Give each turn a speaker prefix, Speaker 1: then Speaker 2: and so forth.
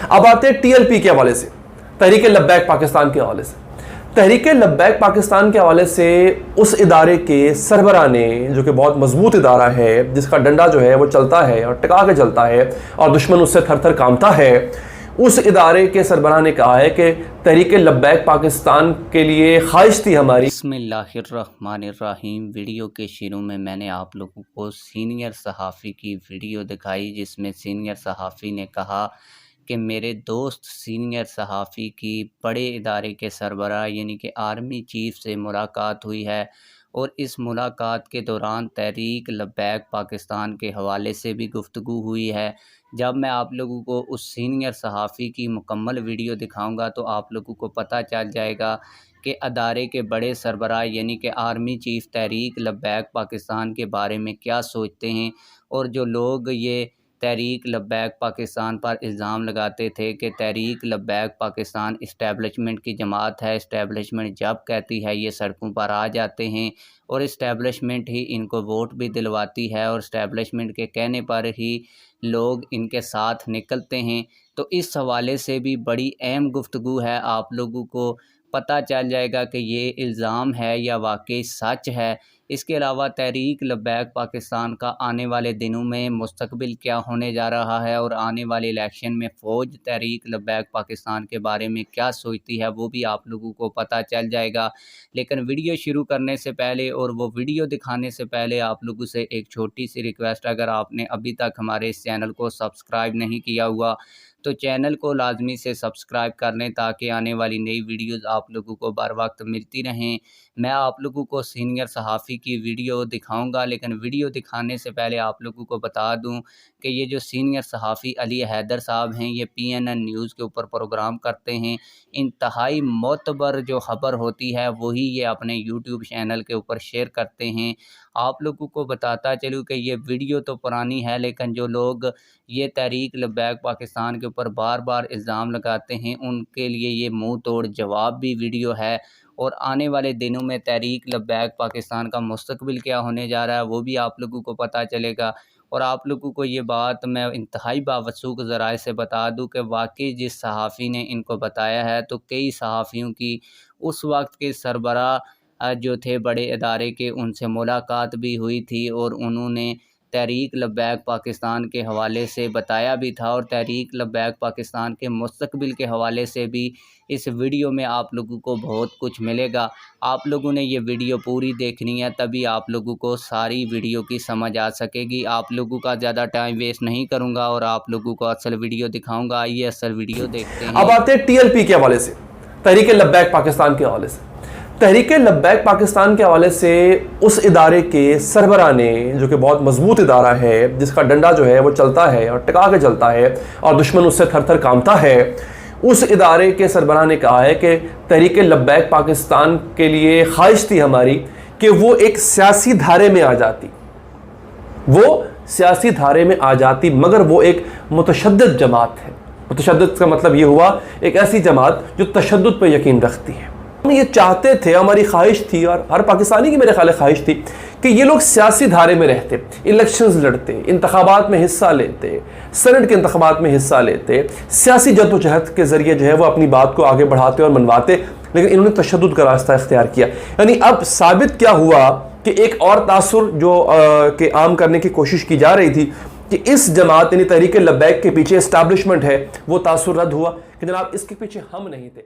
Speaker 1: اب آتے ہیں ٹی ایل پی کے حوالے سے، تحریک لبیک پاکستان کے حوالے سے۔ تحریک لبیک پاکستان کے حوالے سے اس ادارے کے سربراہ نے، جو کہ بہت مضبوط ادارہ ہے، جس کا ڈنڈا جو ہے وہ چلتا ہے اور ٹکا کے چلتا ہے اور دشمن اس سے تھر تھر کانپتا ہے، اس ادارے کے سربراہ نے کہا ہے کہ تحریک لبیک پاکستان کے لیے خواہش تھی ہماری۔
Speaker 2: بسم اللہ الرحمن الرحیم۔ ویڈیو کے شروع میں نے آپ لوگوں کو سینئر صحافی کی ویڈیو دکھائی، جس میں سینئر صحافی نے کہا کہ میرے دوست سینئر صحافی کی بڑے ادارے کے سربراہ یعنی کہ آرمی چیف سے ملاقات ہوئی ہے، اور اس ملاقات کے دوران تحریک لبیک پاکستان کے حوالے سے بھی گفتگو ہوئی ہے۔ جب میں آپ لوگوں کو اس سینئر صحافی کی مکمل ویڈیو دکھاؤں گا تو آپ لوگوں کو پتہ چل جائے گا کہ ادارے کے بڑے سربراہ یعنی کہ آرمی چیف تحریک لبیک پاکستان کے بارے میں کیا سوچتے ہیں، اور جو لوگ یہ تحریک لبیک پاکستان پر الزام لگاتے تھے کہ تحریک لبیک پاکستان اسٹیبلشمنٹ کی جماعت ہے، اسٹیبلشمنٹ جب کہتی ہے یہ سڑکوں پر آ جاتے ہیں، اور اسٹیبلشمنٹ ہی ان کو ووٹ بھی دلواتی ہے، اور اسٹیبلشمنٹ کے کہنے پر ہی لوگ ان کے ساتھ نکلتے ہیں، تو اس حوالے سے بھی بڑی اہم گفتگو ہے۔ آپ لوگوں کو پتہ چل جائے گا کہ یہ الزام ہے یا واقعی سچ ہے۔ اس کے علاوہ تحریک لبیک پاکستان کا آنے والے دنوں میں مستقبل کیا ہونے جا رہا ہے، اور آنے والے الیکشن میں فوج تحریک لبیک پاکستان کے بارے میں کیا سوچتی ہے، وہ بھی آپ لوگوں کو پتہ چل جائے گا۔ لیکن ویڈیو شروع کرنے سے پہلے اور وہ ویڈیو دکھانے سے پہلے آپ لوگوں سے ایک چھوٹی سی ریکویسٹ، اگر آپ نے ابھی تک ہمارے اس چینل کو سبسکرائب نہیں کیا ہوا تو چینل کو لازمی سے سبسکرائب کر لیں، تاکہ آنے والی نئی ویڈیوز آپ لوگوں کو بر وقت ملتی رہیں۔ میں آپ لوگوں کو سینئر صحافی کی ویڈیو دکھاؤں گا، لیکن ویڈیو دکھانے سے پہلے آپ لوگوں کو بتا دوں کہ یہ جو سینئر صحافی علی حیدر صاحب ہیں، یہ PNN نیوز کے اوپر پروگرام کرتے ہیں۔ انتہائی معتبر جو خبر ہوتی ہے وہی یہ اپنے YouTube چینل کے اوپر شیئر کرتے ہیں۔ آپ لوگوں کو بتاتا چلوں کہ یہ ویڈیو تو پرانی ہے، لیکن جو لوگ یہ تحریک لبیک پاکستان کے اوپر بار بار الزام لگاتے ہیں ان کے لیے یہ منہ توڑ جواب بھی ویڈیو ہے، اور آنے والے دنوں میں تحریک لبیک پاکستان کا مستقبل کیا ہونے جا رہا ہے وہ بھی آپ لوگوں کو پتہ چلے گا۔ اور آپ لوگوں کو یہ بات میں انتہائی باوثوق ذرائع سے بتا دوں کہ واقعی جس صحافی نے ان کو بتایا ہے، تو کئی صحافیوں کی اس وقت کے سربراہ جو تھے بڑے ادارے کے، ان سے ملاقات بھی ہوئی تھی، اور انہوں نے تحریک لبیک پاکستان کے حوالے سے بتایا بھی تھا، اور تحریک لبیک پاکستان کے مستقبل کے حوالے سے بھی اس ویڈیو میں آپ لوگوں کو بہت کچھ ملے گا۔ آپ لوگوں نے یہ ویڈیو پوری دیکھنی ہے، تبھی آپ لوگوں کو ساری ویڈیو کی سمجھ آ سکے گی۔ آپ لوگوں کا زیادہ ٹائم ویسٹ نہیں کروں گا اور آپ لوگوں کو اصل ویڈیو دکھاؤں گا۔ آئیے اصل ویڈیو دیکھتے ہیں۔
Speaker 1: اب آتے ہیں ٹی ایل پی کے حوالے سے، تحریک لبیک پاکستان کے حوالے سے۔ تحریک لبیک پاکستان کے حوالے سے اس ادارے کے سربراہ نے، جو کہ بہت مضبوط ادارہ ہے، جس کا ڈنڈا جو ہے وہ چلتا ہے اور ٹکا کے چلتا ہے اور دشمن اس سے تھر تھر کانپتا ہے، اس ادارے کے سربراہ نے کہا ہے کہ تحریک لبیک پاکستان کے لیے خواہش تھی ہماری کہ وہ ایک سیاسی دھارے میں آ جاتی، مگر وہ ایک متشدد جماعت ہے۔ متشدد کا مطلب یہ ہوا ایک ایسی جماعت جو تشدد پہ یقین رکھتی ہے۔ ہم یہ چاہتے تھے، ہماری خواہش تھی، اور ہر پاکستانی کی میرے خیال خواہش تھی کہ یہ لوگ سیاسی دھارے میں رہتے، الیکشنز لڑتے، انتخابات میں حصہ لیتے، سینٹ کے انتخابات میں حصہ لیتے، سیاسی جد و جہد کے ذریعے جو ہے وہ اپنی بات کو آگے بڑھاتے اور منواتے، لیکن انہوں نے تشدد کا راستہ اختیار کیا۔ یعنی اب ثابت کیا ہوا کہ ایک اور تاثر جو کہ عام کرنے کی کوشش کی جا رہی تھی کہ اس جماعت یعنی تحریک لبیک کے پیچھے اسٹیبلشمنٹ ہے، وہ تاثر رد ہوا کہ جناب اس کے پیچھے ہم نہیں تھے۔